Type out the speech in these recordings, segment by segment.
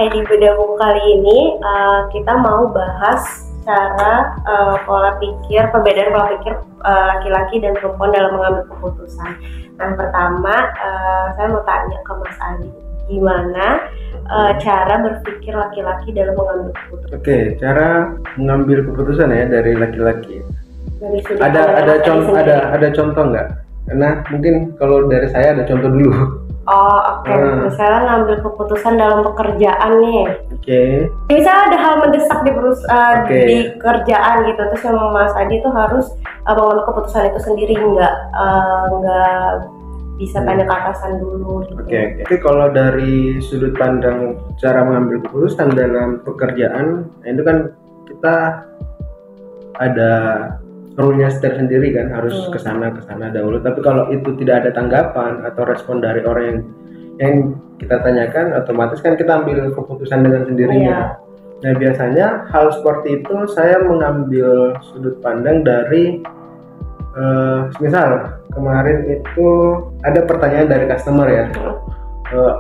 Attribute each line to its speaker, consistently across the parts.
Speaker 1: Oke, di bedah buku kali ini kita mau bahas cara pola pikir, perbedaan pola pikir laki-laki dan perempuan dalam mengambil keputusan. Nah, pertama saya mau tanya ke Mas Adi, gimana cara berpikir laki-laki dalam mengambil keputusan?
Speaker 2: Oke, cara mengambil keputusan ya dari laki-laki.
Speaker 1: Dari sudut
Speaker 2: Ada contoh nggak? Karena mungkin kalau dari saya ada contoh dulu.
Speaker 1: Oke. Misalnya ngambil keputusan dalam pekerjaan nih.
Speaker 2: Oke.
Speaker 1: Misalnya ada hal mendesak di kerjaan gitu, terus sama Mas Adi tuh harus mengambil keputusan itu sendiri, nggak bisa tanya ke atasan dulu gitu.
Speaker 2: Oke. Kalau dari sudut pandang cara mengambil keputusan dalam pekerjaan, itu kan kita ada rule-nya tersendiri kan, harus kesana dahulu. Tapi kalau itu tidak ada tanggapan atau respon dari orang yang kita tanyakan, otomatis kan kita ambil keputusan dengan sendirinya. Nah, biasanya hal seperti itu saya mengambil sudut pandang dari misal kemarin itu ada pertanyaan dari customer ya,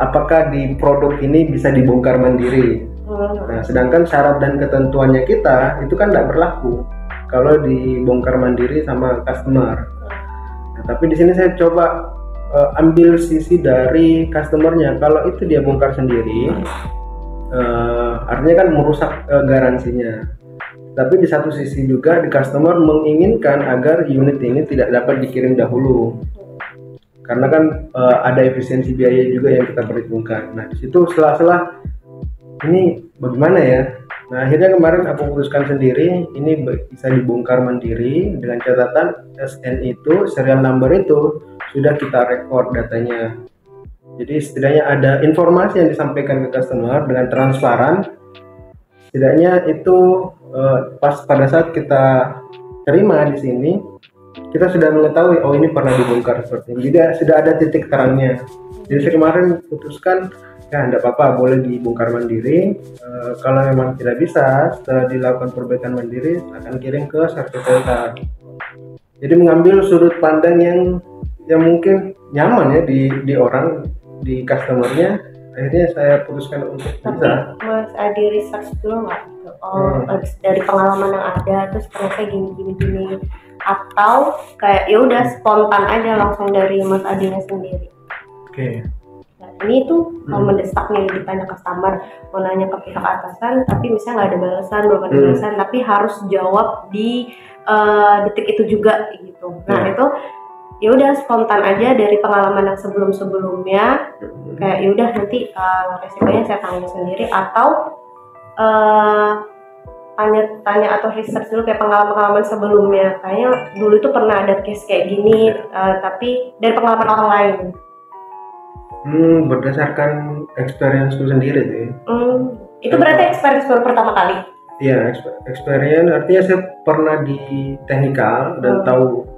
Speaker 2: apakah di produk ini bisa dibongkar mandiri. Nah, sedangkan syarat dan ketentuannya kita itu kan tidak berlaku kalau dibongkar mandiri sama customer. Nah, tapi di sini saya coba ambil sisi dari customernya. Kalau itu dia bongkar sendiri, artinya kan merusak garansinya. Tapi di satu sisi juga di customer menginginkan agar unit ini tidak dapat dikirim dahulu, karena kan ada efisiensi biaya juga yang kita perhitungkan. Nah, di situ setelah ini bagaimana ya? Nah, akhirnya kemarin aku putuskan sendiri, ini bisa dibongkar mandiri dengan catatan SN itu, serial number itu sudah kita record datanya. Jadi setidaknya ada informasi yang disampaikan ke customer dengan transparan. Setidaknya itu pas pada saat kita terima di sini, kita sudah mengetahui oh ini pernah dibongkar seperti ini. Jadi sudah ada titik terangnya. Jadi saya kemarin putuskan ya tidak apa-apa, boleh dibongkar mandiri. Kalau memang tidak bisa, setelah dilakukan perbaikan mandiri akan kirim ke service center. Jadi mengambil sudut pandang yang mungkin nyaman ya di orang, di customernya. Akhirnya saya putuskan untuk bisa.
Speaker 1: Mas Adi research dulu nggak? Dari pengalaman yang ada, terus ternyata gini, atau kayak ya udah spontan aja langsung dari Mas Adinya sendiri.
Speaker 2: Oke.
Speaker 1: Ini tuh mau mendesak nih, ditanya customer, mau nanya ke pihak atasan, tapi misalnya nggak ada balasan, belum ada balasan, tapi harus jawab di detik itu juga gitu. Nah itu ya udah spontan aja dari pengalaman yang sebelumnya, kayak ya udah nanti resikonya saya tanggung sendiri, atau tanya atau research dulu kayak pengalaman sebelumnya, kayaknya dulu tuh pernah ada case kayak gini, tapi dari pengalaman orang lain.
Speaker 2: Berdasarkan experience-ku sendiri sih.
Speaker 1: Itu berarti experience baru pertama kali?
Speaker 2: Iya, experience artinya saya pernah di teknikal dan tahu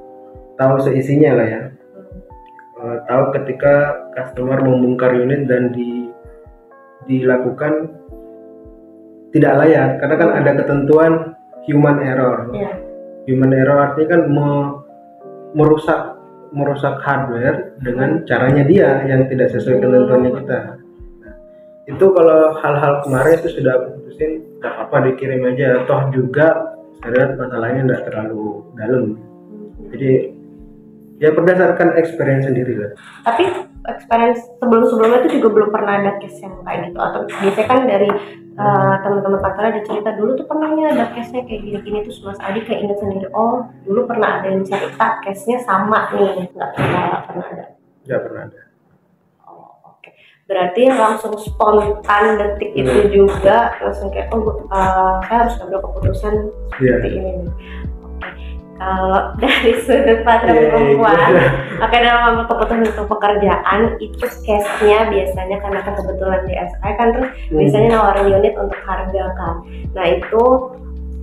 Speaker 2: seisinya lah ya. Tahu ketika customer membongkar unit dan dilakukan tidak layak, karena kan ada ketentuan human error. Human error artinya kan merusak hardware dengan caranya dia yang tidak sesuai ketentuannya kita. Nah, itu kalau hal-hal kemarin itu sudah putusin tidak apa-apa dikirim aja, toh juga saya lihat masalahnya tidak terlalu dalam. Jadi ya berdasarkan experience sendiri lah.
Speaker 1: Tapi experience sebelumnya itu juga belum pernah ada case yang kayak gitu, atau biasanya kan dari teman-teman kantor ada cerita dulu tuh pernahnya ada case-nya kayak gini-gini, terus Mas Adi kayak ingat sendiri, oh dulu pernah ada yang cerita case-nya sama nih, nggak pernah ada.
Speaker 2: Nggak pernah ada.
Speaker 1: Oke. Berarti langsung spontan detik itu juga langsung kayak saya harus ambil keputusan seperti ini. Kalau dari sudut pandang perempuan, dalam ambil keputusan untuk pekerjaan itu case-nya biasanya karena kebetulan di SI kan, terus biasanya nawarin unit untuk harga kan. Nah itu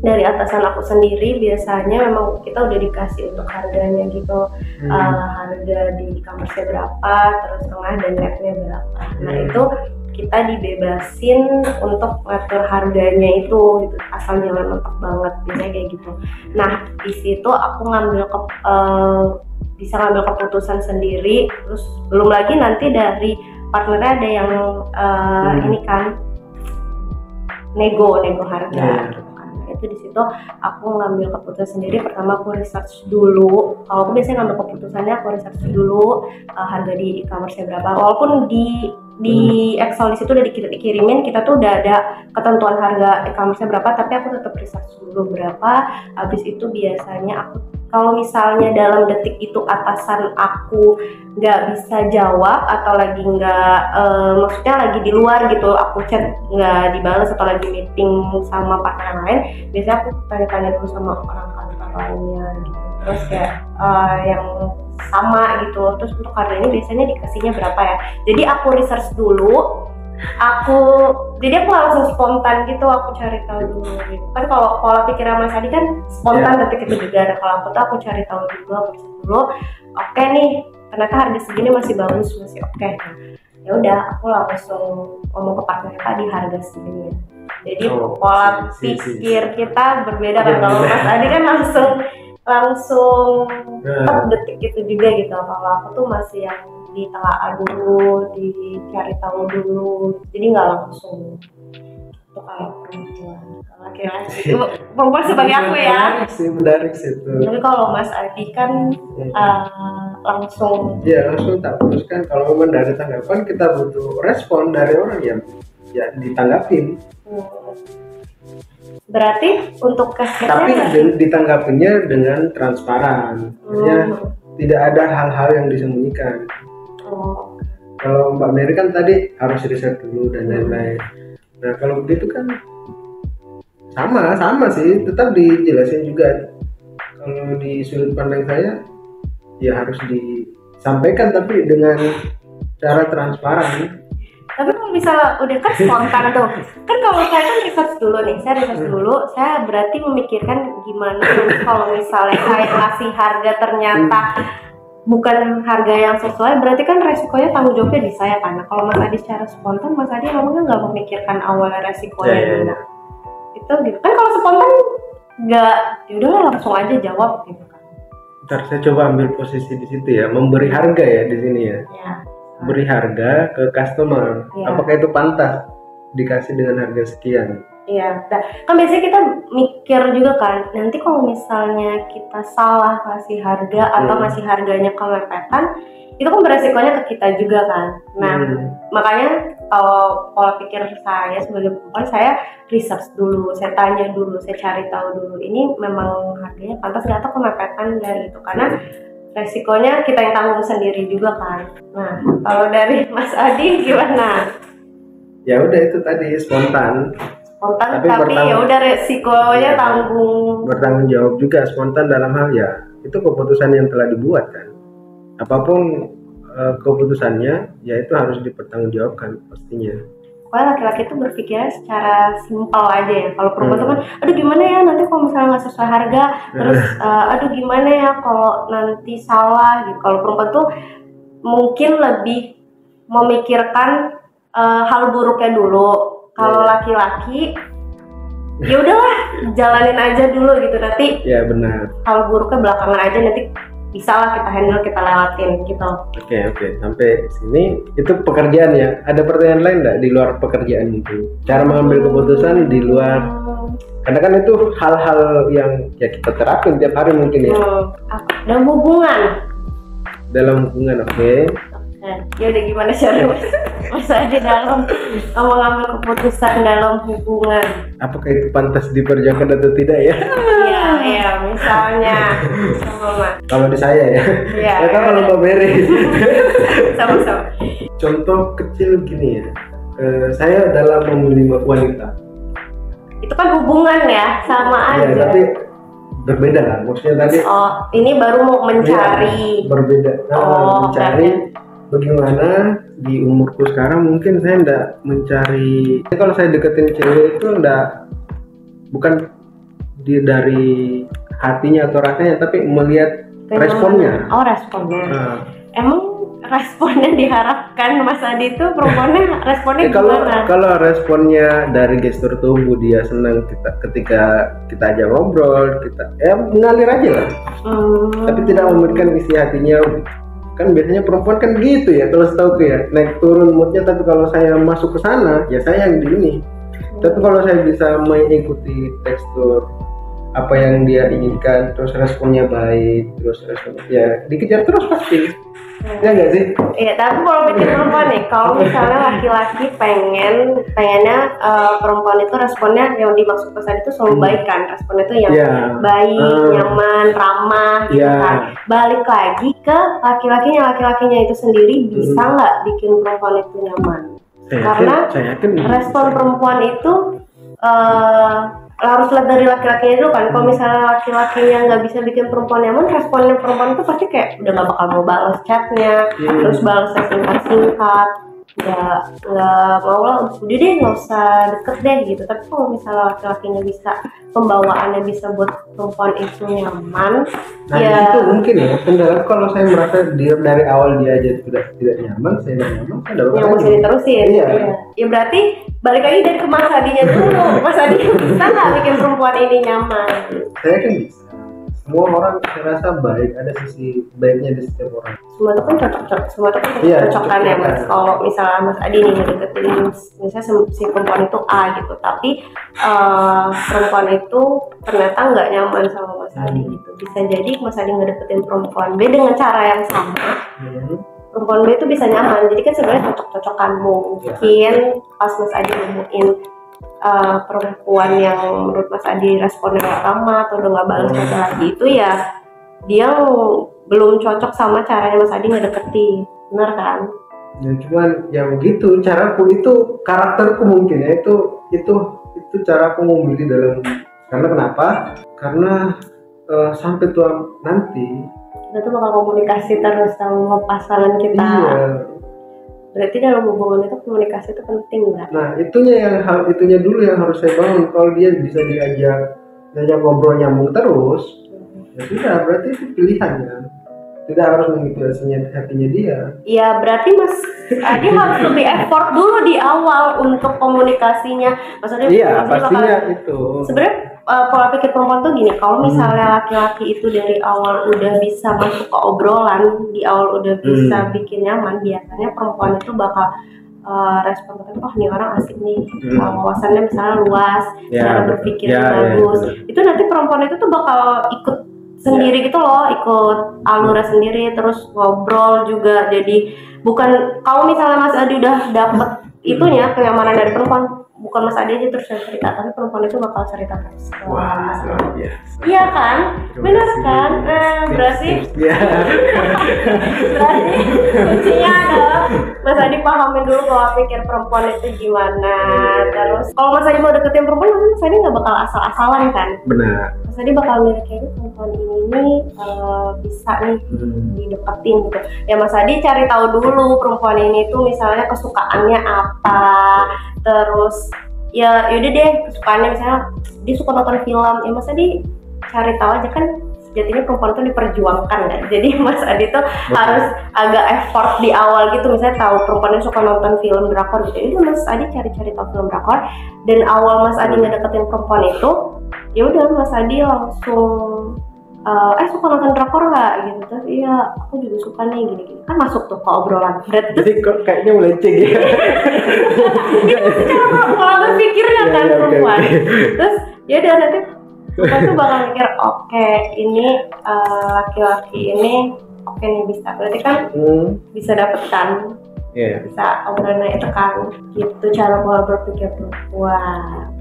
Speaker 1: dari atasan aku sendiri biasanya memang kita udah dikasih untuk harganya gitu, harga di e-commerce berapa, terus tengah dan netnya berapa. Nah itu kita dibebasin untuk ngatur harganya itu gitu, asal jangan mentok banget, biasanya kayak gitu. Nah di situ aku bisa ngambil keputusan sendiri, terus belum lagi nanti dari partnernya ada yang ini kan nego harga gitu kan. Itu di situ aku ngambil keputusan sendiri. Pertama aku research dulu. Kalau aku biasanya ngambil keputusannya aku research dulu harga di e-commerce berapa. Walaupun di Excel di situ udah dikirimin, kita tuh udah ada ketentuan harga e-commerce berapa, tapi aku tetap research dulu berapa. Habis itu biasanya aku kalau misalnya dalam detik itu atasan aku nggak bisa jawab atau lagi nggak maksudnya lagi di luar gitu, aku chat nggak dibalas atau lagi meeting sama partner lain, biasanya aku tanya-tanya dulu sama orang kantor lainnya gitu. Terus kayak yang sama gitu. Terus untuk harga ini biasanya dikasihnya berapa ya? Jadi aku research dulu. Jadi aku langsung spontan gitu, aku cari tahu dulu gitu. Kan kalau pola pikiran Mas Adi kan spontan detik itu juga ada. Kalau aku tuh aku cari tahu dulu, aku cek dulu. Oke nih, ternyata harga segini masih bagus, masih oke. Ya udah, aku langsung ngomong ke partner di harga segini. Jadi pola pikir kita berbeda kan. Kalau Mas Adi kan langsung detik itu juga gitu. Kalau aku tuh masih yang ditelaah dulu, dicari tahu dulu, jadi nggak langsung itu kayak perempuan. Laki-laki perempuan sebagai aku ya.
Speaker 2: Menarik sih itu.
Speaker 1: Tapi kalau Mas Adi kan langsung.
Speaker 2: Iya, langsung tak putuskan. Kalau memang dari tanggapan kita butuh respon dari orang yang ya ditanggapin.
Speaker 1: Berarti untuk
Speaker 2: tapi ditanggapinya dengan transparan. Tidak ada hal-hal yang disembunyikan. Kalau Mbak Mary kan tadi harus riset dulu dan lain-lain. Nah kalau begitu kan sama sih, tetap dijelasin juga. Kalau di sudut pandang saya ya harus disampaikan tapi dengan cara transparan.
Speaker 1: Tapi kalau misalnya udah kan spontan tuh, kan kalau saya kan research dulu, saya berarti memikirkan gimana kalau misalnya saya kasih harga ternyata bukan harga yang sesuai, berarti kan resikonya tanggung jawabnya di saya kan. Nah, kalau Mas Adi secara spontan, Mas Adi emangnya nggak memikirkan awalnya resikonya dulu. Itu gitu kan, kalau spontan nggak, yaudah langsung aja jawab gitu kan.
Speaker 2: Ntar saya coba ambil posisi di situ ya, memberi harga ya di sini ya. Beri harga ke customer, apakah itu pantas dikasih dengan harga sekian?
Speaker 1: Iya, kan biasanya kita mikir juga kan, nanti kalau misalnya kita salah kasih harga atau ngasih harganya kemepetan, itu kan beresikonya ke kita juga kan. Nah, makanya kalau pola pikir saya sebagai perempuan, saya research dulu, saya tanya dulu, saya cari tahu dulu, ini memang harganya pantas nggak atau kemepetan nggak gitu, karena resikonya kita yang tanggung sendiri juga kan. Nah, kalau dari Mas Adi gimana?
Speaker 2: Ya udah itu tadi spontan
Speaker 1: tapi ya udah resikonya
Speaker 2: bertanggung jawab juga. Spontan dalam hal ya itu keputusan yang telah dibuat kan, apapun keputusannya ya itu harus dipertanggungjawabkan pastinya.
Speaker 1: Pokoknya laki-laki itu berpikirnya secara simpel aja ya. Kalau perempuan itu kan aduh gimana ya nanti kalau misalnya nggak sesuai harga, terus aduh gimana ya kalau nanti salah gitu. Kalau perempuan tuh mungkin lebih memikirkan hal buruknya dulu. Kalau laki-laki ya udahlah jalanin aja dulu gitu, nanti
Speaker 2: ya benar,
Speaker 1: hal buruknya belakangan aja, nanti bisa lah kita handle, kita lewatin gitu.
Speaker 2: Oke, sampai sini itu pekerjaan ya. Ada pertanyaan lain nggak di luar pekerjaan itu? Cara mengambil keputusan di luar, karena kan itu hal-hal yang ya kita terapin tiap hari mungkin ya.
Speaker 1: Dalam hubungan,
Speaker 2: oke.
Speaker 1: Ya udah gimana cara Mas Adi dalam mengambil keputusan dalam hubungan?
Speaker 2: Apakah itu pantas diperjuangkan atau tidak ya?
Speaker 1: Iya, misalnya sama.
Speaker 2: Kalau di saya ya. Ya kan kalau Mbak Mary.
Speaker 1: Sama-sama.
Speaker 2: Contoh kecil gini ya. Saya dalam memilih wanita.
Speaker 1: Itu kan hubungan ya, sama aja.
Speaker 2: Ya, tapi berbeda lah. Maksudnya tadi.
Speaker 1: Oh, ini baru mau mencari.
Speaker 2: Ya, berbeda. Mencari. Bagaimana di umurku sekarang mungkin saya enggak mencari, kalau saya deketin cewek itu bukan dari hatinya atau rasanya, tapi melihat responnya.
Speaker 1: Responnya. Emang responnya diharapkan Mas Adi itu perempuannya responnya gimana? Kalau
Speaker 2: responnya dari gestur tubuh dia senang ketika kita ajak ngobrol, kita mengalir aja lah. Tapi tidak memberikan isi hatinya. Kan biasanya perempuan kan gitu ya, kalau setahu ya naik turun moodnya, tapi kalau saya masuk ke sana ya saya yang di ini Tapi kalau saya bisa mengikuti tekstur apa yang dia inginkan, terus responnya baik, terus responnya ya dikejar terus pasti. Ya nggak sih?
Speaker 1: Iya, tapi kalau bikin perempuan nih, kalau misalnya laki-laki pengennya perempuan itu responnya yang dimaksud pesan itu selalu baik kan, responnya itu yang baik, nyaman, ramah, gitu kan. Balik lagi ke laki-lakinya itu sendiri bisa nggak bikin perempuan itu nyaman? Karena respon perempuan itu harus lihat dari laki-lakinya dulu kan. Kalau misalnya laki-lakinya nggak bisa bikin perempuan nyaman, responnya perempuan itu pasti kayak udah nggak bakal mau balas chatnya, terus balasnya singkat-singkat, nggak mau lah, udah deh nggak usah deket deh gitu. Tapi kalau misalnya laki-lakinya bisa, pembawaannya bisa buat perempuan itu nyaman,
Speaker 2: nah ya itu mungkin ya kendala. Kalau saya merasa dia dari awal dia aja tidak nyaman, saya tidak nyaman, saya dapat
Speaker 1: yang mesti diterusin. Ya berarti balik lagi dari ke Mas Adinya dulu. Mas Adi bisa nggak bikin perempuan ini nyaman?
Speaker 2: Saya kan bisa. Semua orang saya rasa baik, ada sisi baiknya di setiap orang.
Speaker 1: Semua itu kan cocokan ya Mas. Kalau misalnya Mas Adi nih ngedeketin misalnya si perempuan itu A gitu, tapi perempuan itu ternyata nggak nyaman sama Mas Adi gitu. Bisa jadi Mas Adi ngedeketin perempuan B dengan cara yang sama. Perempuan B itu bisa nyaman, jadi kan sebenarnya cocok-cocokan. Mungkin pas Mas Adi nemuin perempuan yang menurut Mas Adi responnya nggak sama atau udah nggak balas lagi, itu ya dia belum cocok sama caranya Mas Adi ngedeketin, bener kan?
Speaker 2: Ya cuman ya begitu, caraku itu, karakterku mungkin ya itu caraku memilih dalam, karena kenapa? Karena sampai tua nanti
Speaker 1: kita tuh bakal komunikasi terus sama pasangan kita. Iya. Berarti dalam hubungan itu komunikasi itu penting nggak? Nah
Speaker 2: itunya dulu yang harus saya bangun. Kalau dia bisa diajak ngobrol nyambung terus, ya sudah, berarti itu pilihannya. Tidak harus mengikuti hatinya dia.
Speaker 1: Iya, berarti Mas Adi harus lebih effort dulu di awal untuk komunikasinya. Maksudnya
Speaker 2: iya, pastinya itu.
Speaker 1: Sebenarnya pola pikir perempuan tuh gini, kalau misalnya laki-laki itu dari awal udah bisa masuk ke obrolan, di awal udah bisa bikin nyaman, biasanya perempuan itu bakal respon katanya, oh ini orang asik nih, wawasannya misalnya luas, cara berpikirnya bagus. Itu nanti perempuan itu tuh bakal ikut sendiri gitu loh, ikut alurnya sendiri, terus ngobrol juga. Jadi bukan, kalau misalnya Mas Adi udah dapet itunya, kenyamanan dari perempuan, bukan Mas Adi aja terus yang cerita, tapi perempuan itu bakal cerita terus.
Speaker 2: Wah,
Speaker 1: iya kan? Benar kan? Berarti kuncinya adalah Mas Adi pahamin dulu pola pikir perempuan itu gimana. Terus kalau Mas Adi mau deketin perempuan, Mas Adi nggak bakal asal-asalan kan?
Speaker 2: Benar.
Speaker 1: Mas Adi bakal milih kayaknya perempuan ini bisa nih dideketin gitu. Ya Mas Adi cari tahu dulu perempuan ini tuh misalnya kesukaannya apa. Terus ya yaudah deh, kesukaannya misalnya dia suka nonton film, ya Mas Adi cari tahu aja kan sejatinya perempuan itu diperjuangkan kan. Jadi Mas Adi tuh harus agak effort di awal gitu, misalnya tahu perempuannya suka nonton film drakor gitu, itu Mas Adi cari-cari tahu film drakor, dan awal Mas Adi ngedeketin perempuan itu ya udah Mas Adi langsung suka nonton drakor nggak gitu, terus iya aku juga suka nih gini-gini, kan masuk tuh ke obrolan.
Speaker 2: Jadi kok kayaknya melenceng ya.
Speaker 1: Itu secara pola berpikirnya kan perempuan. Terus ya udah nanti kita tuh bakal mikir oke, ini laki-laki ini oke nih bisa, berarti kan bisa dapet kan, bisa obrolannya itu kan, gitu cara pola berpikir perempuan.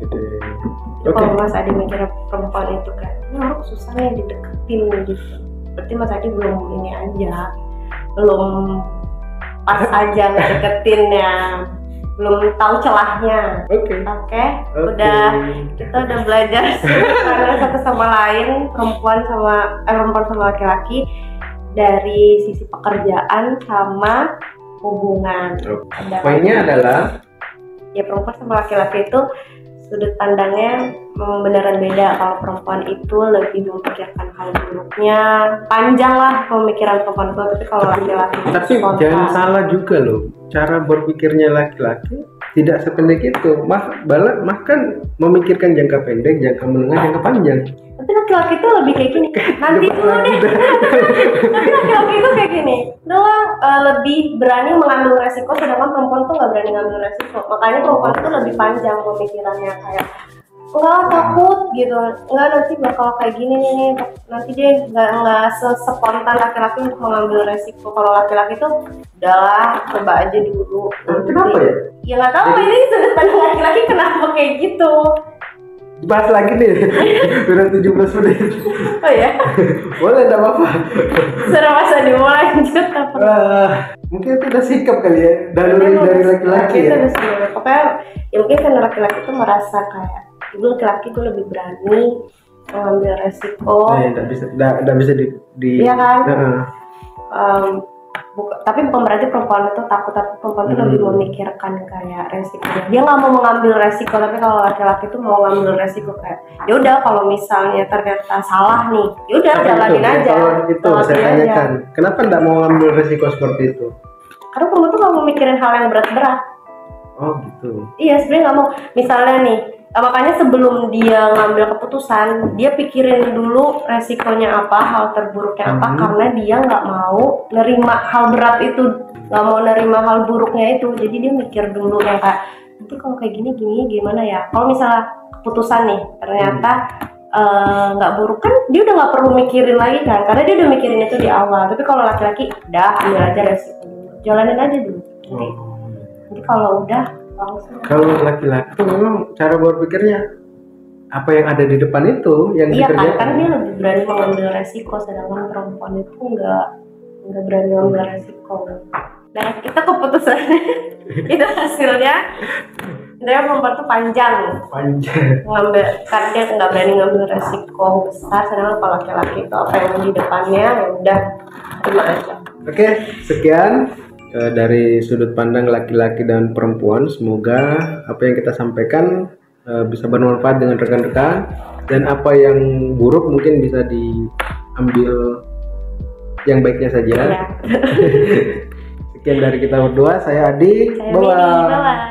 Speaker 1: Kalau Mas Adi mikir perempuan itu kan, aku susah nih dideketin gitu, berarti Mas Adi belum ini aja, belum pas aja ngedeketinnya, belum tahu celahnya. Oke. Kita udah belajar satu sama lain, perempuan sama laki-laki, dari sisi pekerjaan sama hubungan.
Speaker 2: Poinnya adalah
Speaker 1: ya perempuan sama laki-laki itu sudut pandangnya memang beneran beda. Kalau perempuan itu lebih memikirkan hal buruknya, panjang lah pemikiran perempuan itu, tapi kalau laki-laki
Speaker 2: tapi jangan salah juga loh, cara berpikirnya laki-laki tidak sependek itu. Bahkan memikirkan jangka pendek, jangka menengah, jangka panjang.
Speaker 1: Tapi laki-laki itu lebih kayak gini. Nanti dulu deh. Tapi laki-laki itu kayak gini. Lebih berani mengambil resiko, sedangkan perempuan tuh nggak berani ngambil resiko. Makanya perempuan itu lebih panjang pemikirannya, kayak enggak takut gitu, enggak nanti bakal kayak gini nih, nanti dia nggak sespontan laki-laki untuk mengambil resiko. Kalau laki-laki tuh udahlah coba aja dulu.
Speaker 2: Kenapa ya?
Speaker 1: Ya nggak tahu, ini sudut pandang laki-laki kenapa kayak gitu.
Speaker 2: Bahas lagi nih. Udah 17 menit.
Speaker 1: Oh ya?
Speaker 2: Boleh, enggak apa-apa.
Speaker 1: Serah masa dimulai lanjut apa?
Speaker 2: Mungkin itu udah sikap kali ya dari laki-laki ya.
Speaker 1: Pokoknya ya mungkin karena laki-laki tuh merasa kayak ibu laki-laki tuh lebih berani mengambil resiko.
Speaker 2: Nggak bisa di.
Speaker 1: Iya kan? Tapi bukan berarti perempuan itu takut, tapi perempuan itu lebih memikirkan kayak resikonya. Dia nggak mau mengambil resiko, tapi kalau laki-laki itu mau ngambil resiko kayak ya udah kalau misalnya ternyata salah nih, ya udah jalanin aja.
Speaker 2: Kalau itu saya tanyakan, kenapa nggak mau ngambil resiko seperti itu?
Speaker 1: Karena perempuan tuh nggak mau mikirin hal yang berat-berat.
Speaker 2: Oh gitu.
Speaker 1: Iya, sebenarnya nggak mau. Misalnya nih, makanya sebelum dia ngambil keputusan, dia pikirin dulu resikonya apa, hal terburuknya apa, karena dia nggak mau nerima hal berat itu, nggak mau nerima hal buruknya itu. Jadi dia mikir dulu yang kayak nanti kalau kayak gini gimana ya. Kalau misalnya keputusan nih ternyata nggak buruk, kan dia udah nggak perlu mikirin lagi kan, karena dia udah mikirin itu di awal. Tapi kalau laki-laki udah ambil aja resiko dulu, jalanin aja dulu. Nanti kalau udah langsung.
Speaker 2: Kalau laki-laki tuh memang cara berpikirnya apa yang ada di depan itu yang
Speaker 1: dikerjakan. Iya kan dia lebih berani mengambil resiko, sedangkan perempuan itu nggak berani mengambil resiko. Nah kita keputusannya itu hasilnya sebenarnya perempuan tuh panjang mengambil, karena dia nggak berani ngambil resiko besar, sedangkan kalau laki-laki itu apa yang di depannya ya udah terima aja.
Speaker 2: Oke, sekian dari sudut pandang laki-laki dan perempuan. Semoga apa yang kita sampaikan bisa bermanfaat dengan rekan-rekan, dan apa yang buruk mungkin bisa diambil yang baiknya saja.
Speaker 1: Ya.
Speaker 2: Sekian dari kita berdua, saya Adi,
Speaker 1: saya Mimi, bye.